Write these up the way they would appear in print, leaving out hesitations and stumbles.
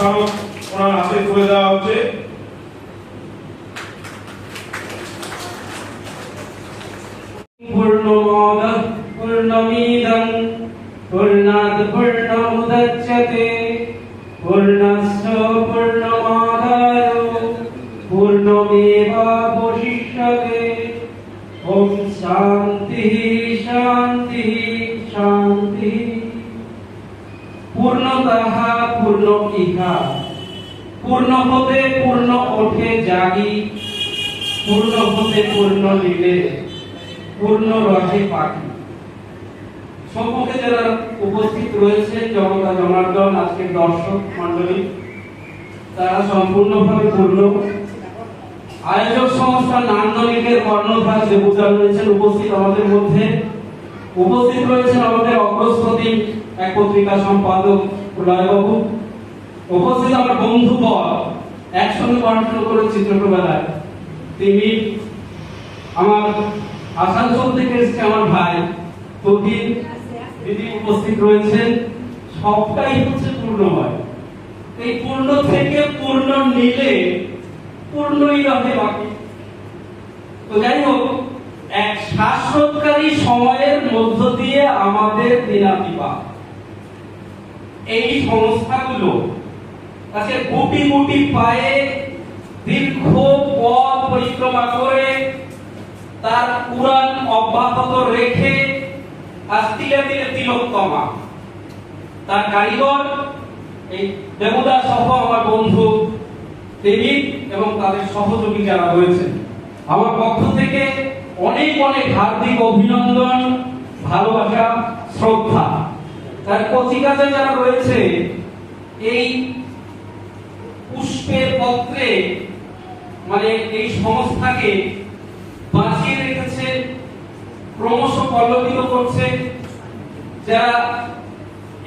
স্মারক ওনার হাতে তুলে দেওয়া হচ্ছে। পূর্ণমাদাঃ পূর্ণমিদং পূর্ণাৎ পূর্ণমুদচ্যতে পূর্ণস্য পূর্ণমাদায় পূর্ণমেবাবশিষ্যতে। ওম শান্তি শান্তি শান্তি। পূর্ণতঃ পূর্ণ ইহা, পূর্ণ হতে পূর্ণ ওঠে জাগি, পূর্ণ হতে পূর্ণ লীলে পূর্ণ রহে পাখি। সম্মুখে যারা উপস্থিত রয়েছে জনতা জনার্দন, আজকের দর্শক মন্ডলী, তারা সম্পূর্ণভাবে পূর্ণ। আয়োজক সংস্থা নান্দনিকের কর্ণধার দেবতা রয়েছেন উপস্থিত আমাদের মধ্যে। উপস্থিত রয়েছেন আমাদের অগ্রস্পতি এক পত্রিকা সম্পাদক প্রলয়বাবু। উপস্থিত আমার বন্ধুবর, একসঙ্গে পড়াশোনা করে চিত্রকলায়, তিনি আমার আসানসোল থেকে এসেছে আমার ভাই তহিন দিদি উপস্থিত রয়েছেন। সবটাই হচ্ছে পূর্ণময়। এই পূর্ণ থেকে পূর্ণ নিলে পূর্ণই রহে বাকি। তো যাই হোক, এক শ্বাসরোধকারী সময়ের মধ্য দিয়ে আমাদের দিনাতিপাত এই সংস্থাগুলো আজকে গুটি গুটি পায়ে দীর্ঘ পথ পরিক্রমা করে তার উড়ান অব্যাহত রেখে আজ তিলে তিলে তিলোত্তমা। তার কারিগর এই দেবদা সহ আমার বন্ধু তিনি এবং তাদের সহযোগী যারা রয়েছেন, আমার পক্ষ থেকে অনেক অনেক হার্দিক অভিনন্দন, ভালোবাসা, শ্রদ্ধা। তার কচিকাঁচা যারা রয়েছে এই পুষ্পের পত্রে মানে এই সংস্থাকে বাঁচিয়ে রেখেছে, ক্রমশ পল্লবিত করছে, যারা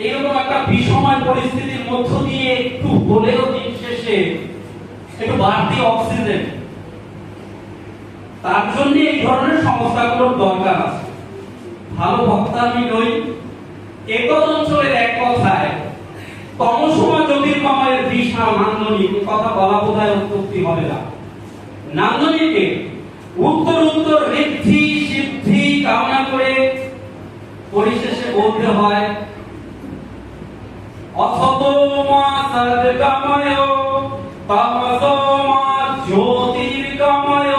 এইরকম একটা বিষময় পরিস্থিতির মধ্য দিয়ে একটু হলেও দিন শেষে একটু বাড়তি অক্সিজেন, তার জন্য এই ধরনের সংস্থাগুলোর দরকার আছে। ভালো বক্তা আমি নই, একদ অঞ্চলের এক কথায় তমসমা জ্যোতির্গময়ের দিশা নান্দনিক কথা বলা বোধহয় অত্যুক্তি হবে না। নান্দনিকে উত্তর উত্তর ঋদ্ধি সিদ্ধি কামনা করে পরিশেষে বলতে হয় অসতোমা সদ্গময় তমসোমা জ্যোতির্গময়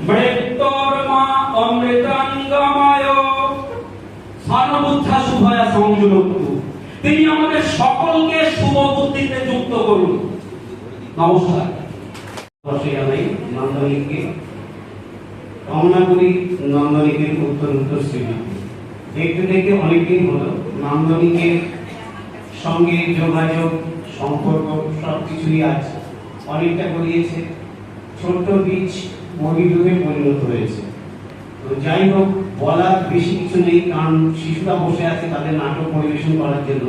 মৃত্যুর্মা অমৃতাঙ্গময় সর্ববুদ্ধা শুভয়া সংযুক্ত। তিনি আমাদের সকলকে শুভ বুদ্ধিতে যুক্ত করুন। নমস্কার। নান্দনিককে কামনা করি নান্দনিকের উত্তর উত্তর শ্রীবৃদ্ধি। দেখতে দেখতে অনেকদিন হলো নান্দনিকের সঙ্গে যোগাযোগ সম্পর্ক সবকিছুই আছে, অনেকটা করিয়েছে, ছোট্ট বীজ মহিরূপে পরিণত হয়েছে। তো যাই হোক, বলার বেশি কিছু নেই, কারণ শিশুরা বসে আছে তাদের নাটক পরিবেশন করার জন্য।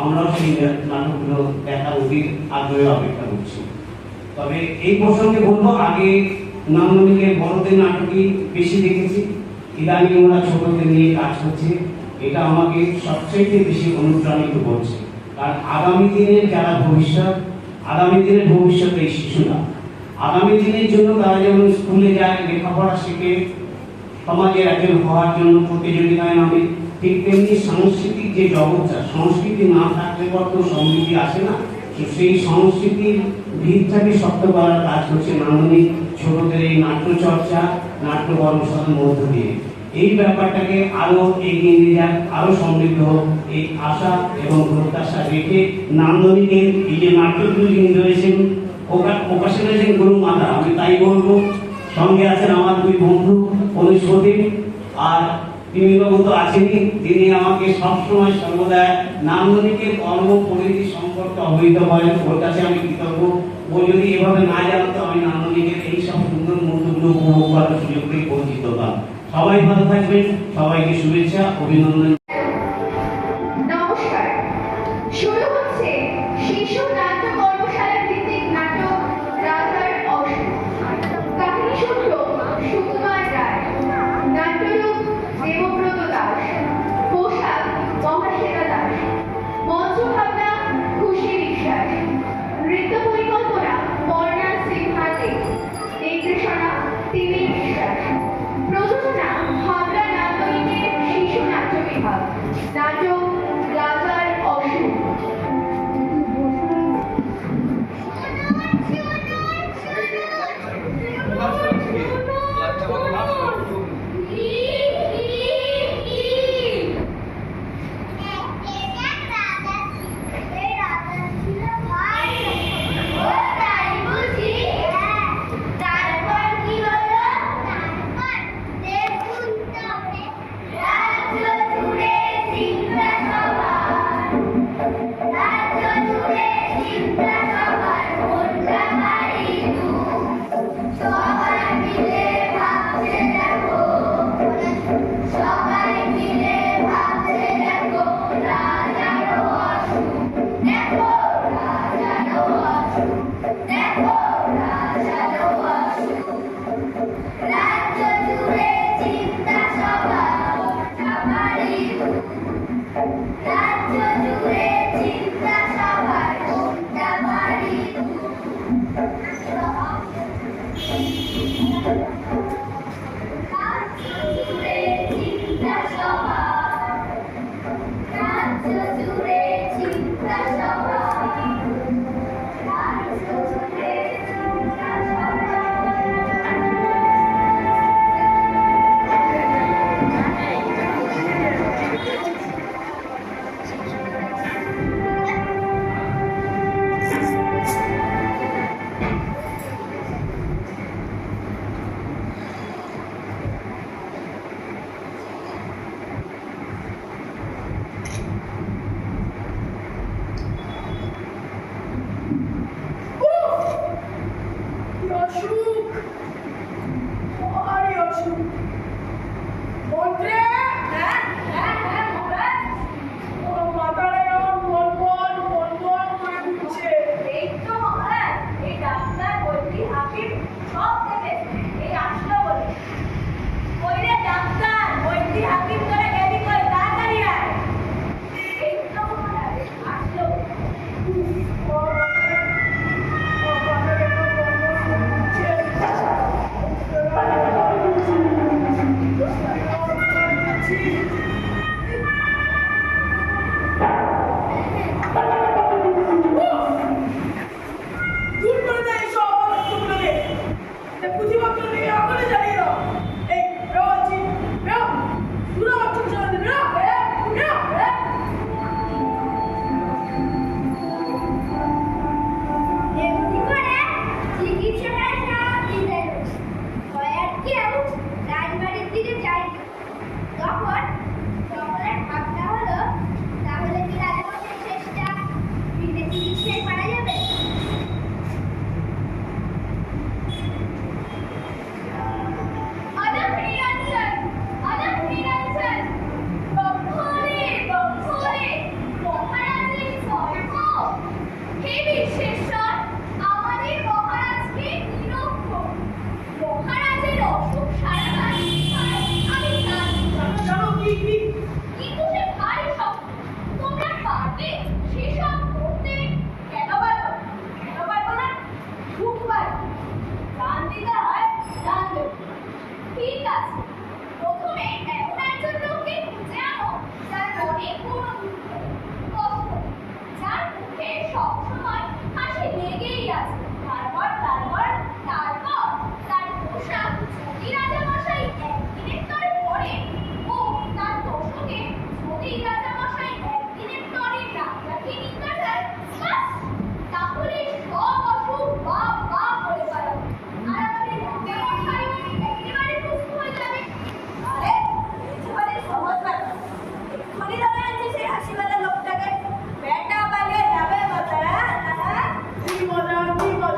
আমরাও সেই নাটকগুলো দেখার অধীর আগ্রহে অপেক্ষা করছি। তবে এই প্রসঙ্গে বলবো, আগে নান্দনিকের বড়দের নাটকই বেশি দেখেছি, ইদানিং ওরা ছোটদের নিয়ে কাজ করছে। এটা আমাকে সবচেয়ে বেশি অনুপ্রাণিত করছে, কারণ আগামী দিনের যারা ভবিষ্যৎ, আগামী দিনের ভবিষ্যৎ এই শিশুরা, আগামী দিনের জন্য তারা যেমন স্কুলে যায়, লেখাপড়া শিখে সমাজের একজন হওয়ার জন্য প্রতিযোগিতায় নামে, ঠিক তেমনি সাংস্কৃতিক যে জগৎটা, সংস্কৃতি না থাকলে কত সমৃদ্ধি আসে না। তো সেই সংস্কৃতির ভিতটাকে শক্ত করার কাজ করছে নান্দনিক ছোটদের এই নাট্যচর্চা, নাট্য কর্মশালার মধ্য দিয়ে। এই ব্যাপারটাকে আরো এগিয়ে নিয়ে যাক, আরো সমৃদ্ধ হোক, এই আশা এবং প্রত্যাশা রেখে নান্দনিকের এই যে নাট্যগুলো যিনি রয়েছেন, প্রকাশে রয়েছেন গুরু মাতা, আমি তাই বলবো। সঙ্গে আছেন আমার দুই বন্ধু অনুষ্পতি, আর বিমিবাবু তো আছেনই, যিনি আমাকে সবসময় সর্বদা নান্দনিকের কর্ম পরিধি সম্পর্কে অবহিত করেন। ওর কাছে আমি কৃতজ্ঞ। ও যদি এভাবে না জানতো, আমি নান্দনিকের এই সব সুন্দর মুহূর্তগুলো উপভোগ করার সুযোগ থেকে বঞ্চিত হতাম। সবাই ভালো থাকবেন, সবাইকে শুভেচ্ছা, অভিনন্দন। নমস্কার। শুরু হচ্ছে শিশু নাট্য কর্মশালা ভিত্তিক নাটক রাজার অসুখ। কাহিনী সূত্র সুকুমার রায়, নাট্যরূপ দেবব্রত দাস, পোশাক মহাশ্বেতা দাস, মঞ্চ ভাবনা খুশি বিশ্বাস, কি মজা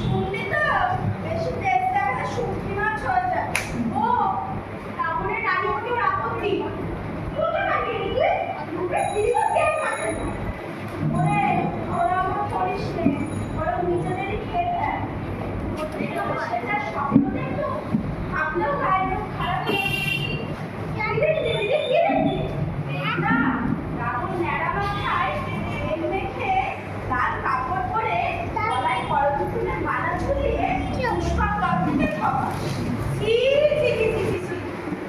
শুনলি তো বেশি দেখতে একটা শুটকি মাছ হয়ে যায়। ও কামড়ে রানী ওকে আপত্তি ওটা নাকি তুই ওকে দিদি কেন মারতে ওরে ওরা আমার করিস নে ওরা নিজেদেরই খেয়ে দেয় সেটা স্বপ্ন দেখলো আপনার গায়ের রোগ খারাপ রাবণ ন্যাড়া মাথায় তেল মেখে লাল কাপড় পরে গলায় করদুকুলের মালা ঝুলিয়ে পুষ্পা ক্লাব থেকে খাওয়া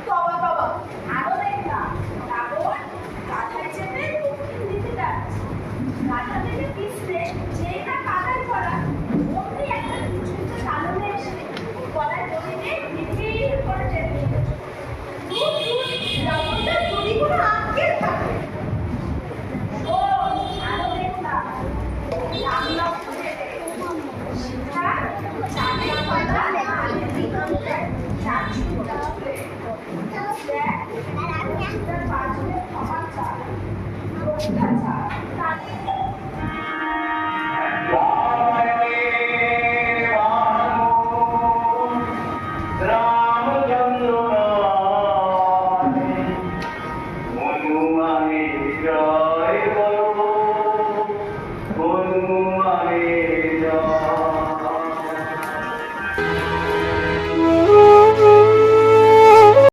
তবা তবা আরো দেখলাম রাবণ কাঁথায় চেপে দক্ষিণ দিকে যাচ্ছে কাঁথা থেকে পিছলে যেই না কাদায় ভরা অমনি একটা ছুটে কালনে এসে গলায় দড়ি দিয়ে ভিড় করে টেনে রাবণটার দড়িগুলো আটকে থাকে ও আরো দেখলাম রান্না করে সীতা চাকরা পাতা আলে দিগন্তে চার সুন্দর দেখ তার বাজলে ক্ষমা চা রক্ষা চা তার